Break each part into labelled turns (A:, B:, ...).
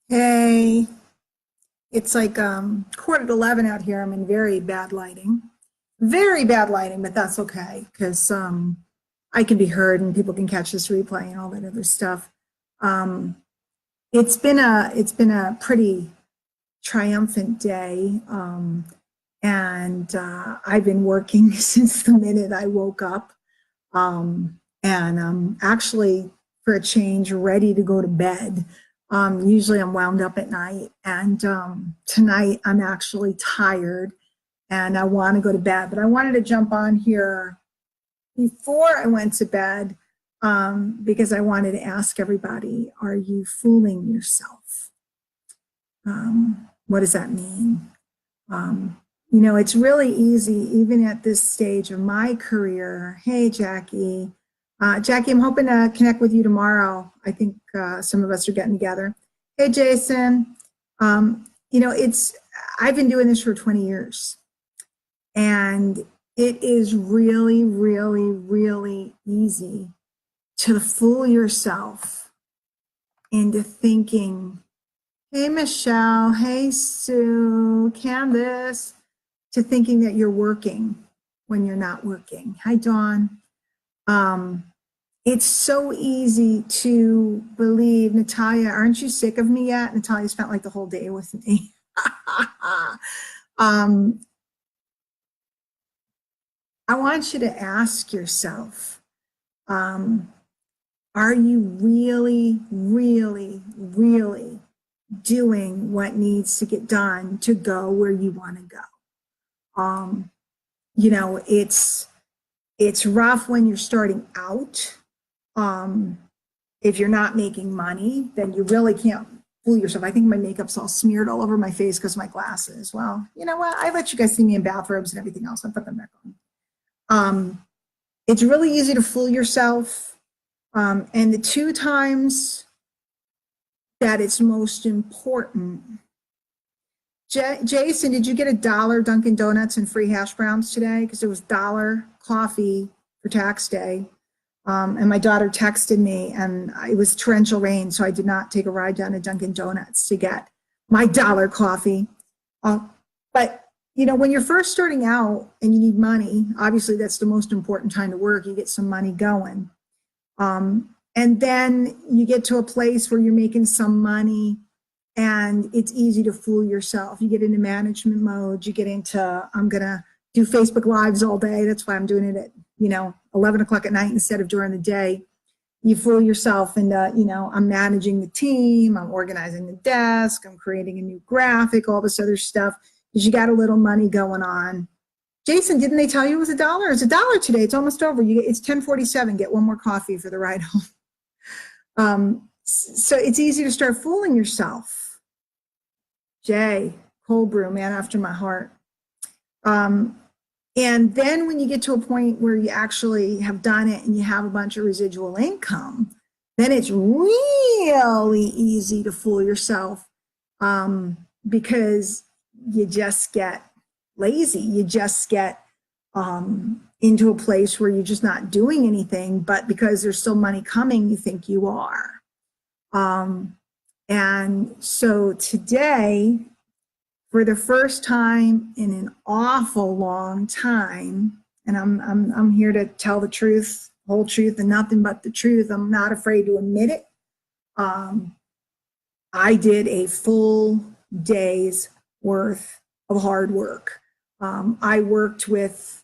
A: Hey, it's like quarter to 11 out here. I'm in very bad lighting. Very bad lighting, but that's okay because I can be heard and people can catch this replay and all that other stuff. Um, it's been a pretty triumphant day, and I've been working since the minute I woke up, and I'm actually, for a change, ready to go to bed. Usually I'm wound up at night, and tonight I'm actually tired and I want to go to bed. But I wanted to jump on here before I went to bed because I wanted to ask everybody, are you fooling yourself? What does that mean? It's really easy, even at this stage of my career. Hey, Jackie. Jackie, I'm hoping to connect with you tomorrow. I think some of us are getting together. Hey, Jason. I've been doing this for 20 years, and it is really, really, really easy to fool yourself into thinking, hey, Michelle, hey, Sue, Candace, to thinking that you're working when you're not working. Hi, Dawn. It's so easy to believe, Natalia, aren't you sick of me yet? Natalia spent like the whole day with me. I want you to ask yourself, are you really, really, really doing what needs to get done to go where you want to go? It's rough when you're starting out. If you're not making money, then you really can't fool yourself. I think my makeup's all smeared all over my face because of my glasses. Well, you know what? I let you guys see me in bathrobes and everything else. I put them back on. It's really easy to fool yourself. And the two times that it's most important. Jason, did you get $1 Dunkin' Donuts and free hash browns today? Because it was $1 coffee for tax day. And my daughter texted me, and it was torrential rain, so I did not take a ride down to Dunkin' Donuts to get my $1 coffee. But when you're first starting out and you need money, obviously that's the most important time to work. You get some money going. And then you get to a place where you're making some money and it's easy to fool yourself. You get into management mode. You get into, I'm going to do Facebook Lives all day. That's why I'm doing it at, 11 o'clock at night instead of during the day. You fool yourself into, I'm managing the team. I'm organizing the desk. I'm creating a new graphic, all this other stuff, because you got a little money going on. Jason, didn't they tell you it was $1? It's $1 today. It's almost over. It's 10:47. Get one more coffee for the ride home. So it's easy to start fooling yourself. Jay, cold brew, man after my heart. And then when you get to a point where you actually have done it and you have a bunch of residual income, then it's really easy to fool yourself because you just get lazy. You just get into a place where you're just not doing anything, but because there's still money coming, you think you are. And so today, for the first time in an awful long time, and I'm here to tell the truth, whole truth, and nothing but the truth. I'm not afraid to admit it. I did a full day's worth of hard work. I worked with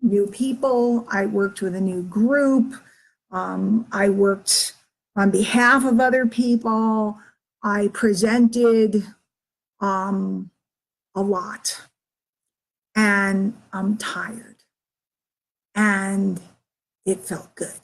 A: new people. I worked with a new group. I worked on behalf of other people. I presented a lot, and I'm tired, and it felt good.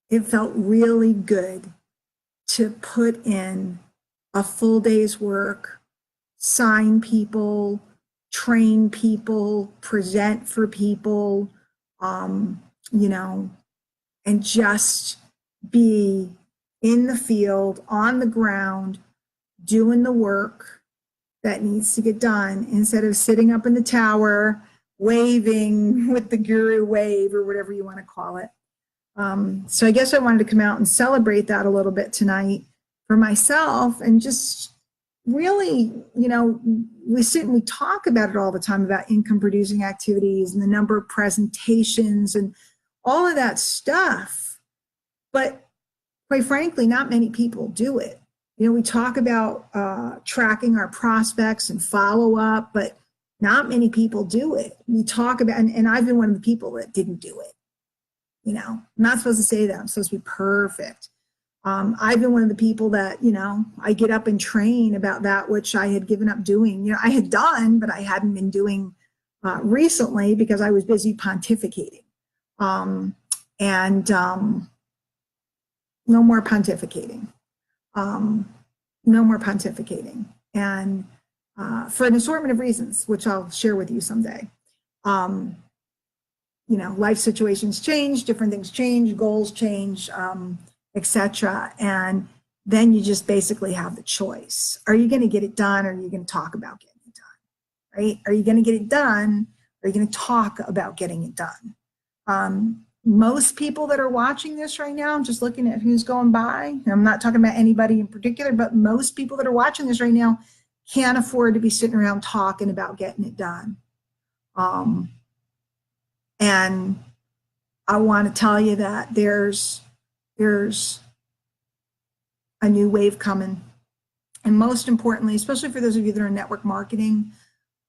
A: It felt really good to put in a full day's work, sign people, train people, present for people, and just be in the field, on the ground, doing the work that needs to get done instead of sitting up in the tower, waving with the guru wave or whatever you want to call it. So I guess I wanted to come out and celebrate that a little bit tonight for myself, and just really, we sit and we talk about it all the time about income producing activities and the number of presentations and all of that stuff. But quite frankly, not many people do it. We talk about tracking our prospects and follow up, but not many people do it. We talk about, and I've been one of the people that didn't do it. I'm not supposed to say that. I'm supposed to be perfect. I've been one of the people that, I get up and train about that which I had given up doing. I had done, but I hadn't been doing recently because I was busy pontificating. No more pontificating. No more pontificating. And for an assortment of reasons, which I'll share with you someday. Life situations change, different things change, goals change, etc. And then you just basically have the choice. Are you going to get it done, or are you going to talk about getting it done? Right? Are you going to get it done, or are you going to talk about getting it done? Most people that are watching this right now, I'm just looking at who's going by, and I'm not talking about anybody in particular, but most people that are watching this right now can't afford to be sitting around talking about getting it done. And I want to tell you that there's a new wave coming. And most importantly, especially for those of you that are in network marketing,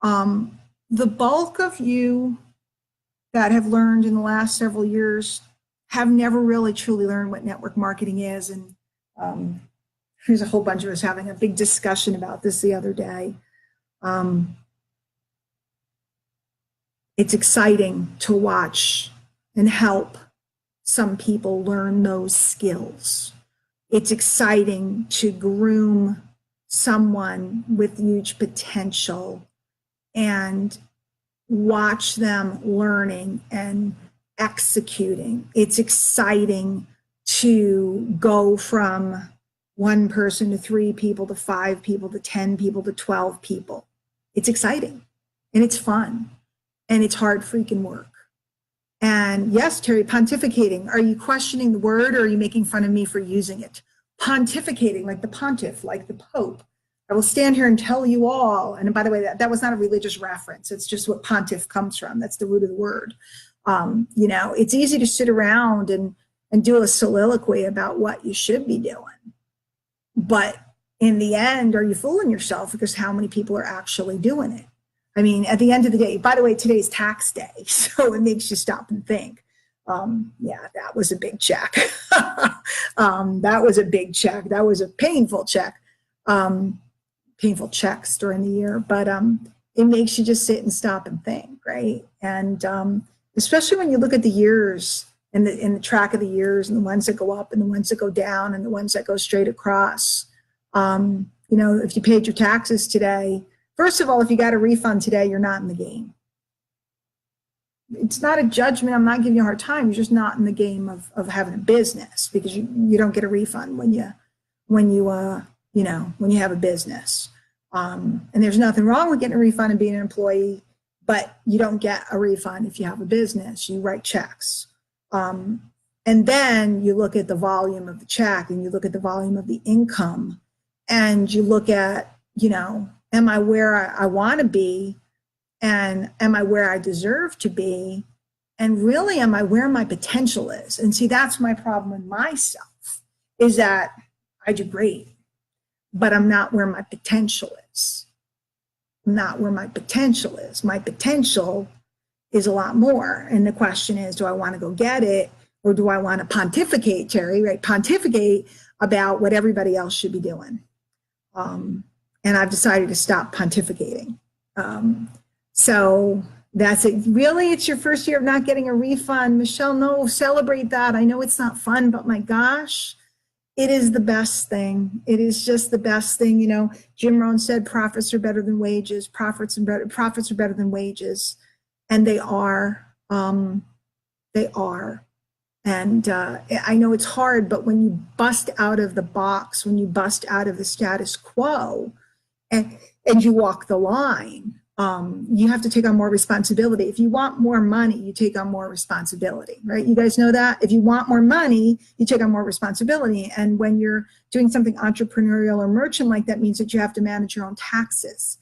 A: the bulk of you that have learned in the last several years have never really truly learned what network marketing is. And there's a whole bunch of us having a big discussion about this the other day. It's exciting to watch and help some people learn those skills. It's exciting to groom someone with huge potential and watch them learning and executing. It's exciting to go from one person to 3 people to 5 people to 10 people to 12 people. It's exciting and it's fun and it's hard freaking work. And yes, Terry, pontificating. Are you questioning the word, or are you making fun of me for using it? Pontificating, like the pontiff, like the Pope. I will stand here and tell you all, and by the way, that was not a religious reference. It's just what pontiff comes from. That's the root of the word. It's easy to sit around and do a soliloquy about what you should be doing. But in the end, are you fooling yourself? Because how many people are actually doing it? I mean, at the end of the day, by the way, today's tax day, so it makes you stop and think. Yeah, that was a big check. That was a big check. That was a painful check. Painful checks during the year, but it makes you just sit and stop and think, right? And especially when you look at the years and the track of the years, and the ones that go up and the ones that go down and the ones that go straight across. If you paid your taxes today, first of all, if you got a refund today, you're not in the game. It's not a judgment. I'm not giving you a hard time. You're just not in the game of having a business, because you don't get a refund when you have a business. And there's nothing wrong with getting a refund and being an employee, but you don't get a refund if you have a business. You write checks. And then you look at the volume of the check, and you look at the volume of the income, and you look at, am I where I want to be? And am I where I deserve to be? And really, am I where my potential is? And see, that's my problem with myself, is that I do great, but I'm not where my potential is. I'm not where my potential is. My potential is a lot more. And the question is, do I want to go get it, or do I want to pontificate, Terry, right? Pontificate about what everybody else should be doing. And I've decided to stop pontificating. So that's it. Really, it's your first year of not getting a refund. Michelle, no, celebrate that. I know it's not fun, but my gosh, it is the best thing. It is just the best thing. Jim Rohn said profits are better than wages. Profits are better than wages. And they are. They are. And I know it's hard, but when you bust out of the box, when you bust out of the status quo, and you walk the line, you have to take on more responsibility. If you want more money, you take on more responsibility, right? You guys know that? If you want more money, you take on more responsibility. And when you're doing something entrepreneurial or merchant like that, means that you have to manage your own taxes.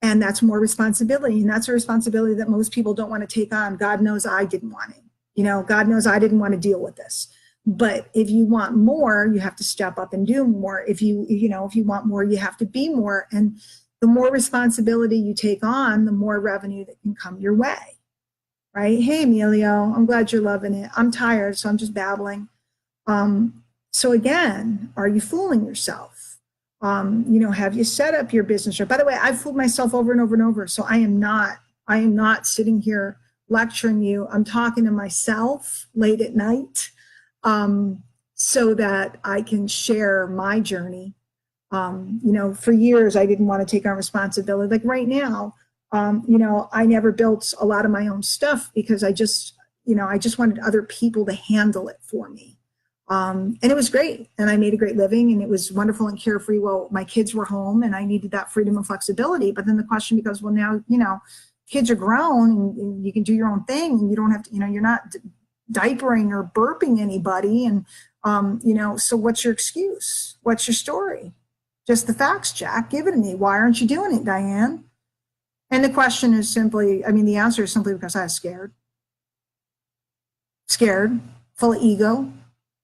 A: And that's more responsibility. And that's a responsibility that most people don't want to take on. God knows I didn't want it. You know, God knows I didn't want to deal with this. But if you want more, you have to step up and do more. If you want more, you have to be more. And the more responsibility you take on, the more revenue that can come your way, right? Hey, Emilio, I'm glad you're loving it. I'm tired, so I'm just babbling. So again, are you fooling yourself? Have you set up your business? By the way, I've fooled myself over and over and over. So I am not sitting here lecturing you. I'm talking to myself late at night, so that I can share my journey. For years, I didn't want to take on responsibility. Like right now, I never built a lot of my own stuff because I just wanted other people to handle it for me. And it was great. And I made a great living and it was wonderful and carefree. Well, my kids were home and I needed that freedom and flexibility. But then the question becomes, well, now, kids are grown and you can do your own thing and you don't have to, you're not diapering or burping anybody. And, so what's your excuse? What's your story? Just the facts, Jack. Give it to me. Why aren't you doing it, Diane? And the question is simply, the answer is simply because I was scared. Scared, full of ego.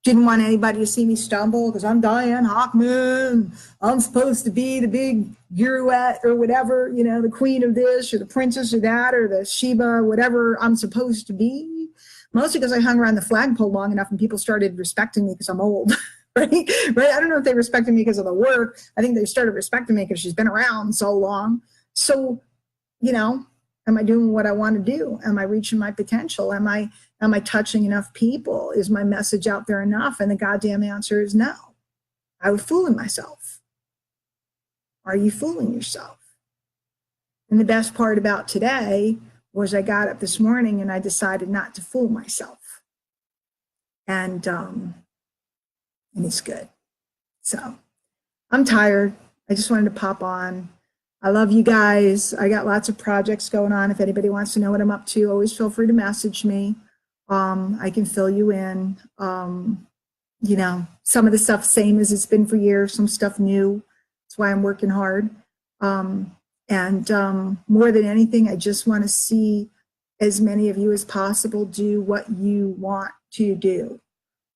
A: Didn't want anybody to see me stumble because I'm Diane Hochman. I'm supposed to be the big girouette or whatever, the queen of this or the princess or that or the Sheba, whatever I'm supposed to be. Mostly because I hung around the flagpole long enough and people started respecting me because I'm old. Right? I don't know if they respected me because of the work. I think they started respecting me because she's been around so long. So, am I doing what I want to do? Am I reaching my potential? Am I touching enough people? Is my message out there enough? And the goddamn answer is no. I was fooling myself. Are you fooling yourself? And the best part about today was I got up this morning and I decided not to fool myself. And it's good. So I'm tired. I just wanted to pop on. I love you guys. I got lots of projects going on. If anybody wants to know what I'm up to, always feel free to message me. I can fill you in. Some of the stuff same as it's been for years, some stuff new. That's why I'm working hard. And more than anything, I just want to see as many of you as possible do what you want to do.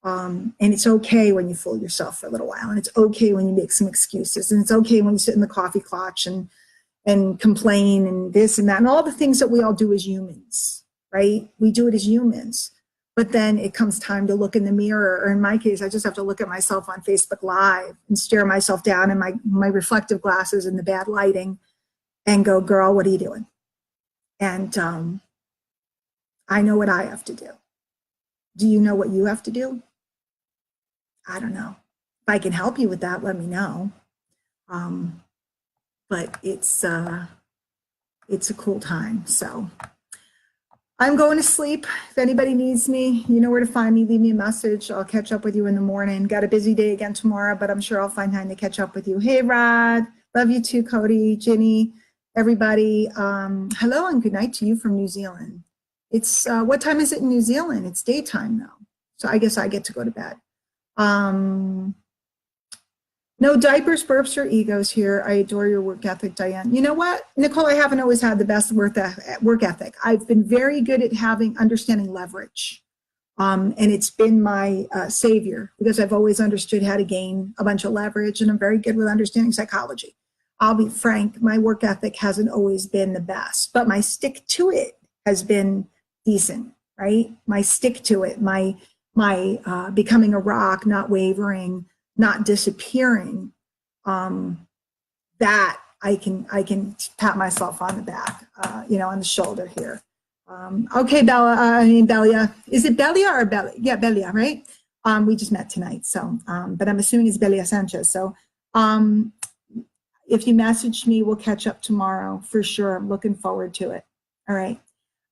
A: And it's okay when you fool yourself for a little while, and it's okay when you make some excuses, and it's okay when you sit in the coffee clutch and complain and this and that, and all the things that we all do as humans, right? We do it as humans. But then it comes time to look in the mirror, or in my case, I just have to look at myself on Facebook Live and stare myself down in my reflective glasses and the bad lighting and go, girl, what are you doing? And I know what I have to do. Do you know what you have to do? I don't know. If I can help you with that, let me know. But it's a cool time. So I'm going to sleep. If anybody needs me, you know where to find me. Leave me a message. I'll catch up with you in the morning. Got a busy day again tomorrow, but I'm sure I'll find time to catch up with you. Hey, Rod. Love you too, Cody, Ginny, everybody. Hello and good night to you from New Zealand. It's what time is it in New Zealand? It's daytime though. So I guess I get to go to bed. No diapers, burps, or egos here. I adore your work ethic, Diane. You know what, Nicole, I haven't always had the best work ethic. I've been very good at understanding leverage. And it's been my savior because I've always understood how to gain a bunch of leverage, and I'm very good with understanding psychology. I'll be frank, my work ethic hasn't always been the best, but my stick to it has been decent, right? My stick to it, my becoming a rock, not wavering, not disappearing, that I can pat myself on the back, on the shoulder here. Okay, Belia. Is it Belia or Belia? Yeah, Belia, right? We just met tonight, so, but I'm assuming it's Belia Sanchez. So if you message me, we'll catch up tomorrow for sure. I'm looking forward to it. All right.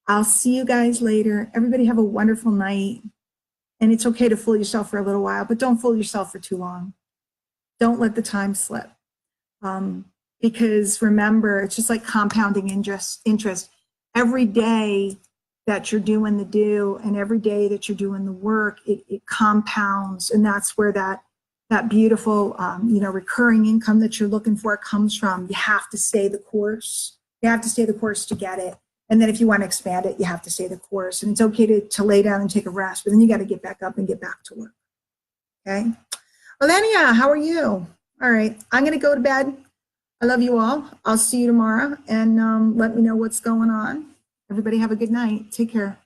A: I'll see you guys later. Everybody have a wonderful night. And it's okay to fool yourself for a little while, but don't fool yourself for too long. Don't let the time slip. because remember, it's just like compounding interest. Every day that you're doing the do and every day that you're doing the work, it compounds. And that's where that beautiful, recurring income that you're looking for comes from. You have to stay the course. You have to stay the course to get it. And then if you want to expand it, you have to stay the course. And it's okay to lay down and take a rest, but then you got to get back up and get back to work. Okay. Elenia, how are you? All right. I'm going to go to bed. I love you all. I'll see you tomorrow, and let me know what's going on. Everybody have a good night. Take care.